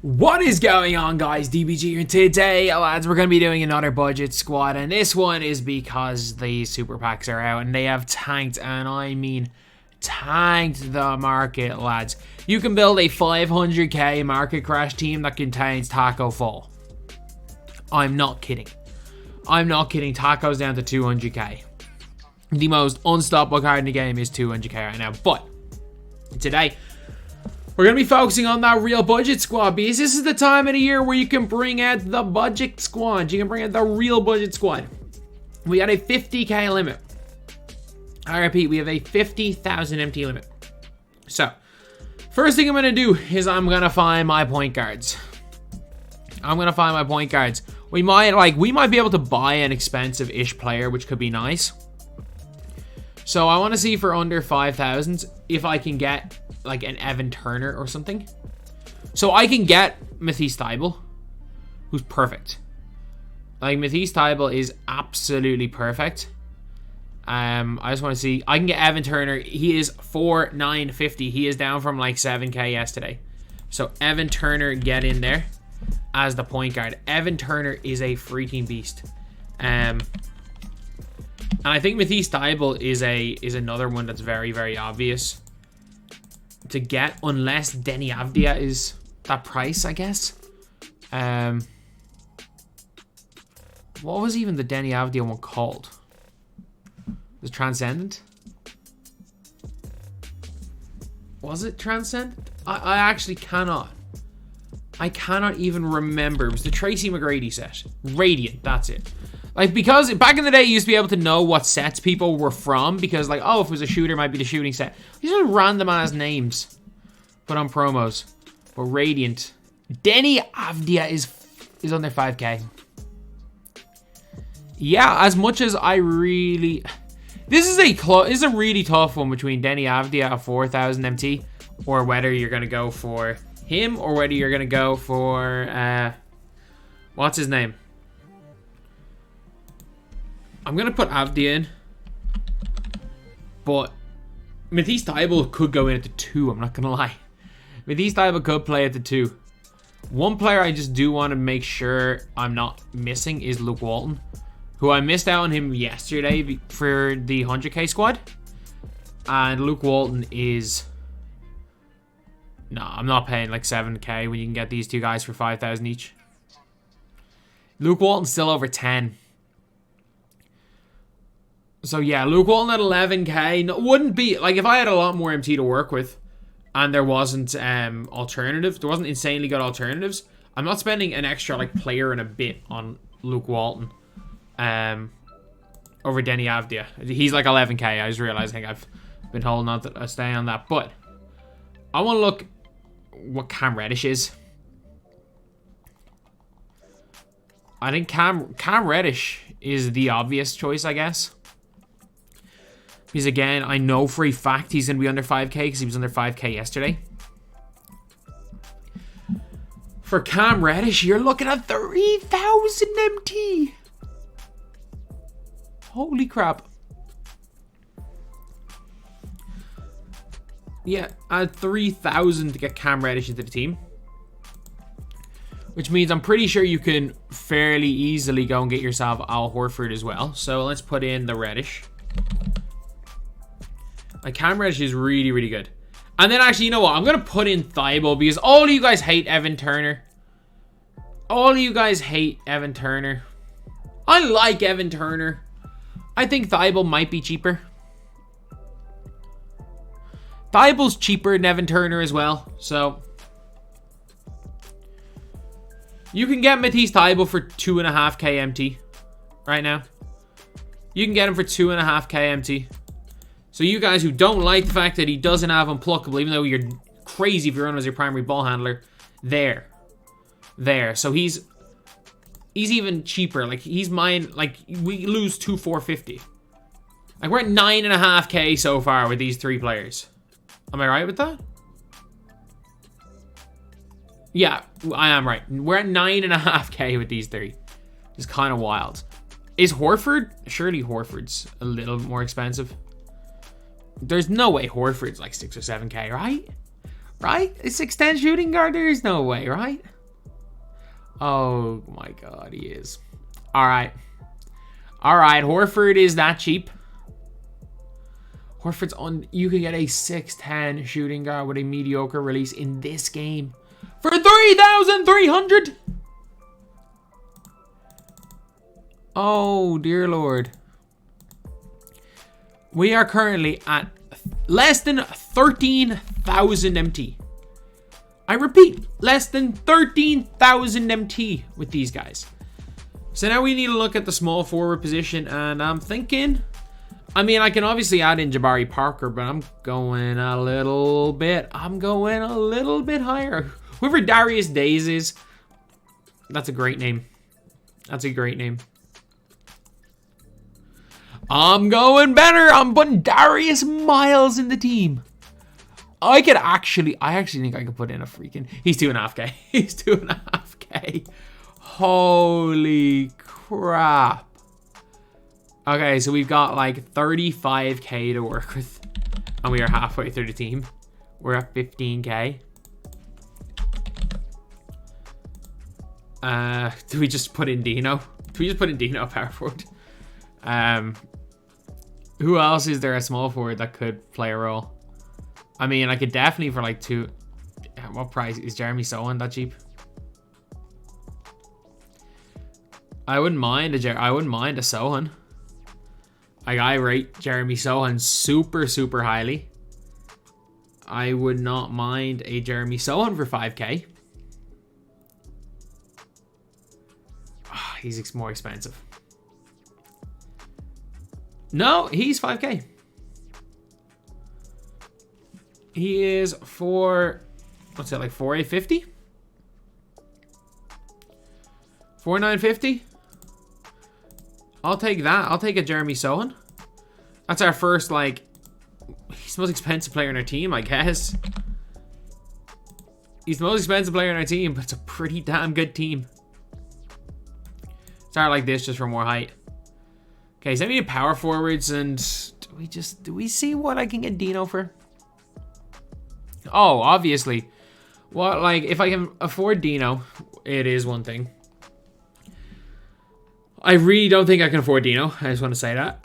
What is going on, guys? DBG here. Today, lads, we're going to be doing another budget squad, and this one is because the super packs are out and they have tanked, and I mean tanked the market, lads. You can build a 500k market crash team that contains Taco Fall. I'm not kidding. I'm not kidding. Taco's down to 200k. The most unstoppable card in the game is 200k right now, but today we're going to be focusing on that real budget squad, because this is the time of the year where you can bring out the budget squad. You can bring out the real budget squad. We got a 50k limit. I repeat, we have a 50,000 MT limit. So, first thing I'm going to do is I'm going to find my point guards. We might be able to buy an expensive-ish player, which could be nice. So I want to see for under 5,000 if I can get like an Evan Turner or something. So I can get Matisse Thybulle, who's perfect. Like, Matisse Thybulle is absolutely perfect. I just want to see. I can get Evan Turner. He is 4,950. He is down from like 7k yesterday. So Evan Turner, get in there as the point guard. Evan Turner is a freaking beast. And I think Matisse Thybulle is another one that's very, very obvious to get, unless Denny Avdia is that price, I guess. What was even the Denny Avdia one called? Was it Transcendent? Was it Transcendent? I actually cannot. I cannot even remember. It was the Tracy McGrady set. Radiant, that's it. Like, because back in the day, you used to be able to know what sets people were from, because, like, oh, if it was a shooter, it might be the shooting set. These are random ass names put on promos. But Radiant. Denny Avdia is under 5k. Yeah, as much as I really... This is a really tough one between Denny Avdia at 4,000 MT, or whether you're going to go for him, or whether you're going to go for... what's his name? I'm going to put Avdia in. But Matisse Thybulle could go in at the 2, I'm not going to lie. Matisse Thybulle could play at the 2. One player I just do want to make sure I'm not missing is Luke Walton, who I missed out on him yesterday for the 100k squad. And Luke Walton is... No, I'm not paying like 7k when you can get these two guys for 5,000 each. Luke Walton's still over 10. So yeah, Luke Walton at 11k. No, wouldn't be... Like, if I had a lot more MT to work with, and there wasn't alternatives, there wasn't insanely good alternatives, I'm not spending an extra like player and a bit on Luke Walton over Denny Avdia. He's like 11k. I just realized, I think I've been holding on to stay on that. But I want to look what Cam Reddish is. I think Cam Reddish is the obvious choice, I guess. Because again, I know for a fact he's going to be under 5k because he was under 5k yesterday. For Cam Reddish, you're looking at 3,000 MT. Holy crap. Yeah, add 3,000 to get Cam Reddish into the team. Which means I'm pretty sure you can fairly easily go and get yourself Al Horford as well. So let's put in the Reddish. Like, Cam Reddish is really, really good. And then actually, you know what? I'm going to put in Thybulle, because all of you guys hate Evan Turner. All of you guys hate Evan Turner. I like Evan Turner. I think Thybulle might be cheaper. Thybulle's cheaper than Evan Turner as well. So you can get Matisse Thybulle for 2.5k MT right now. You can get him for 2.5k MT. So you guys who don't like the fact that he doesn't have Unpluckable, even though you're crazy if you run him as your primary ball handler, there. So he's even cheaper. Like, he's mine. Like, we lose 2,450. Like, we're at 9.5k so far with these three players. Am I right with that? Yeah, I am right. We're at 9.5k with these three. It's kind of wild. Is Horford? Surely Horford's a little more expensive. There's no way Horford's like 6 or 7k, right? Right? A 6'10 shooting guard? There's no way, right? Oh my god, he is. Alright. Alright, Horford is that cheap. Horford's on. You can get a 6'10 shooting guard with a mediocre release in this game for 3,300. Oh dear lord. We are currently at less than 13,000 MT. I repeat, less than 13,000 MT with these guys. So now we need to look at the small forward position, and I'm thinking, I mean, I can obviously add in Jabari Parker, but I'm going a little bit higher. Whoever Darius Days is, that's a great name. That's a great name. I'm going better. I'm putting Darius Miles in the team. I actually think I could put in a freaking... He's 2.5K. He's 2.5K. Holy crap. Okay, so we've got like 35K to work with. And we are halfway through the team. We're at 15K. Do we just put in Dino? Do we just put in Dino power forward? Who else is there a small forward that could play a role? I mean, I could definitely for like two. What price is Jeremy Sohan that cheap? I wouldn't mind a Sohan. Like, I rate Jeremy Sohan super highly. I would not mind a Jeremy Sohan for 5K. Oh, he's more expensive. No, he's 5K. He is for, what's that, like 4,850? 4,950? I'll take that. I'll take a Jeremy Sohan. That's our first, like, he's the most expensive player in our team, I guess. He's the most expensive player in our team, but it's a pretty damn good team. Start like this just for more height. Okay, send me to power forwards, and do we see what I can get Dino for? Oh, obviously. Well, like, if I can afford Dino, it is one thing. I really don't think I can afford Dino. I just want to say that.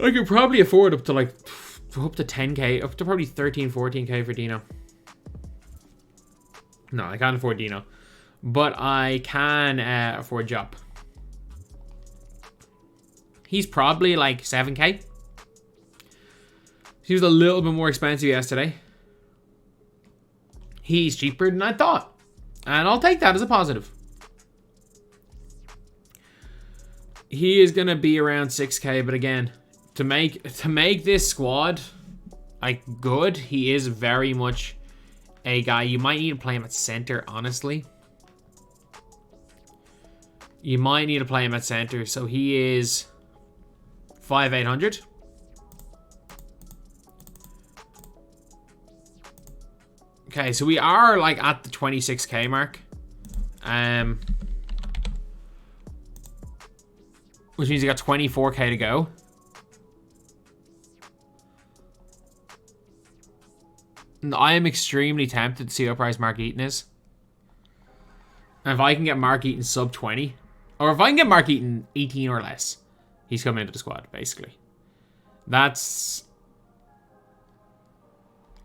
I could probably afford up to 10K, up to probably 13, 14K for Dino. No, I can't afford Dino. But I can afford Jop. He's probably like 7K. He was a little bit more expensive yesterday. He's cheaper than I thought. And I'll take that as a positive. He is going to be around 6K, but again, to make this squad like good, he is very much a guy. You might need to play him at center, honestly. You might need to play him at center. So he is 5,800. Okay, so we are like at the 26K mark. Which means we got 24K to go. And I am extremely tempted to see what price Mark Eaton is. And if I can get Mark Eaton sub 20, or if I can get Mark Eaton 18 or less, he's coming into the squad, basically. That's...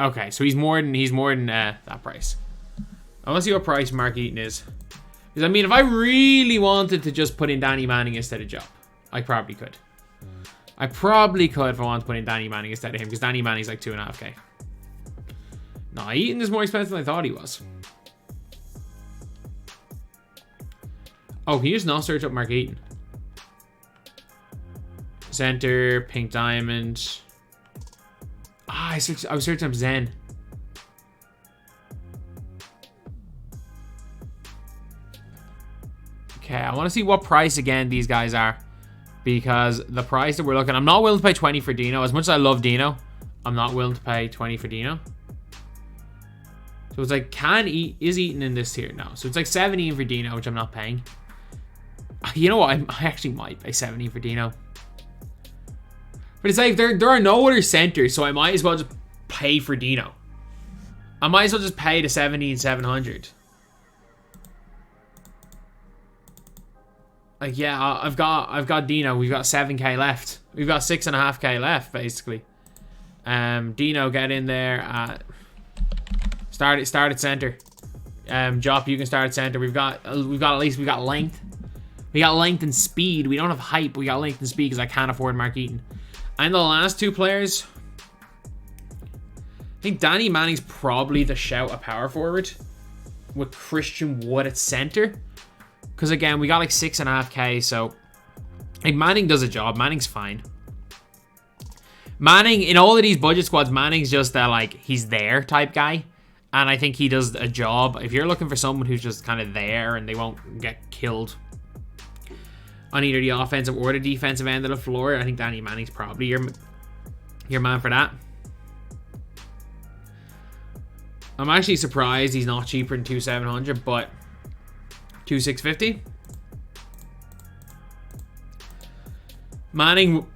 Okay, so he's more than that price. I want to see what price Mark Eaton is. Because, I mean, if I really wanted to just put in Danny Manning instead of Job, I probably could. I probably could if I wanted to put in Danny Manning instead of him, because Danny Manning's like 2.5K. Nah, Eaton is more expensive than I thought he was. Oh, can you just not search up Mark Eaton? Center, pink diamond. Ah, I was searching up Zen. Okay, I want to see what price again these guys are. Because the price that we're looking, I'm not willing to pay 20 for Dino. As much as I love Dino, I'm not willing to pay 20 for Dino. So it's like, is Eaton in this tier? No. So it's like 17 for Dino, which I'm not paying. You know what? I actually might pay 17 for Dino. But it's like, there are no other centers, so I might as well just pay for Dino. I might as well just pay the 17,700. Yeah, I've got Dino. We've got 7k left. We've got 6.5k left, basically. Dino, get in there. Start at center. Jop, you can start at center. We've got length. We got length and speed. We don't have height, but we got length and speed because I can't afford Mark Eaton. And the last two players, I think Danny Manning's probably the shout at power forward with Christian Wood at center. Because again, we got like 6.5k, so like Manning does a job. Manning's fine. Manning, in all of these budget squads, Manning's just that like he's there type guy. And I think he does a job. If you're looking for someone who's just kind of there and they won't get killed on either the offensive or the defensive end of the floor, I think Danny Manning's probably your man for that. I'm actually surprised he's not cheaper than 2,700, but 2,650. Manning,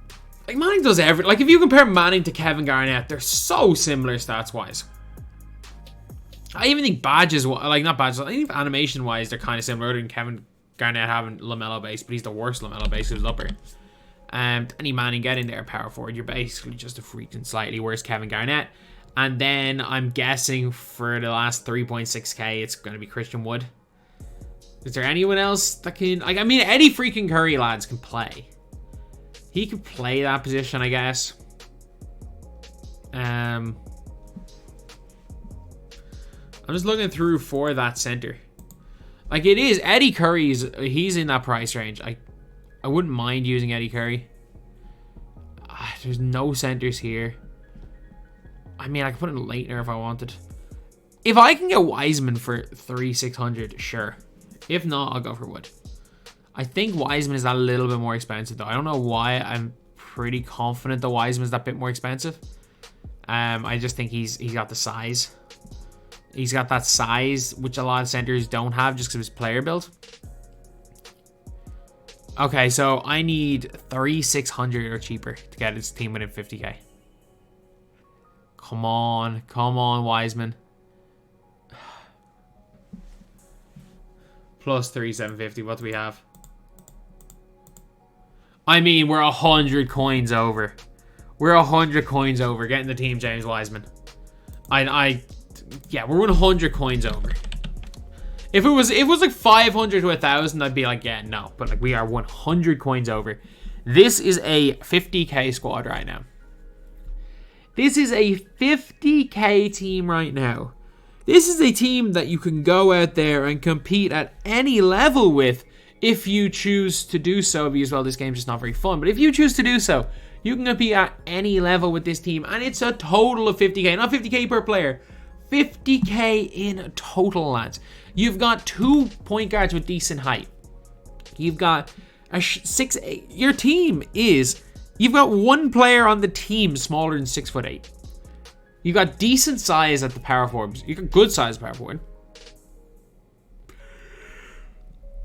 like Manning does everything. Like if you compare Manning to Kevin Garnett, they're so similar stats wise. I even think badges, like not badges, I think animation wise they're kind of similar, other than Kevin Garnett having LaMelo base, but he's the worst LaMelo base who's upper. Danny Manning, get in there, power forward. You're basically just a freaking slightly worse Kevin Garnett. And then I'm guessing for the last 3.6k, it's going to be Christian Wood. Is there anyone else that can, like, I mean, Eddie freaking Curry, lads, can play. He can play that position, I guess. I'm just looking through for that center. Like it is Eddie Curry's, he's in that price range. I wouldn't mind using Eddie Curry. There's no centers here. I mean, I could put in Leitner if I wanted. If I can get Wiseman for 3,600, sure. If not, I'll go for Wood. I think Wiseman is that little bit more expensive though. I don't know why. I'm pretty confident that Wiseman is that bit more expensive. I just think he's got the size. He's got that size, which a lot of centers don't have just because of his player build. Okay, so I need 3,600 or cheaper to get his team within 50k. Come on, Wiseman. Plus 3,750. What do we have? I mean, we're 100 coins over. We're 100 coins over getting the team James Wiseman. Yeah, we're 100 coins over. If it was like 500 to 1,000, I'd be like, yeah, no. But like we are 100 coins over. This is a 50k squad right now. This is a 50k team right now. This is a team that you can go out there and compete at any level with if you choose to do so. Because, well, this game's just not very fun. But if you choose to do so, you can compete at any level with this team. And it's a total of 50k. Not 50k per player. 50k in total, lads. You've got 2 point guards with decent height. You've got your team is, you've got one player on the team smaller than 6'8". You got decent size at the power forwards. You got good size power forward.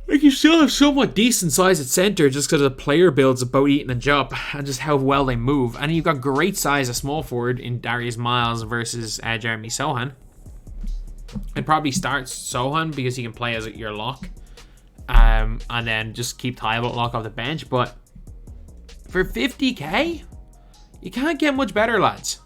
Like you still have somewhat decent size at center just because the player builds about Eaton and Jop and just how well they move. And you've got great size at small forward in Darius Miles versus Jeremy Sohan. I'd probably start Sohan because he can play as your lock. And then just keep Tybalt lock off the bench. But for 50k, you can't get much better, lads.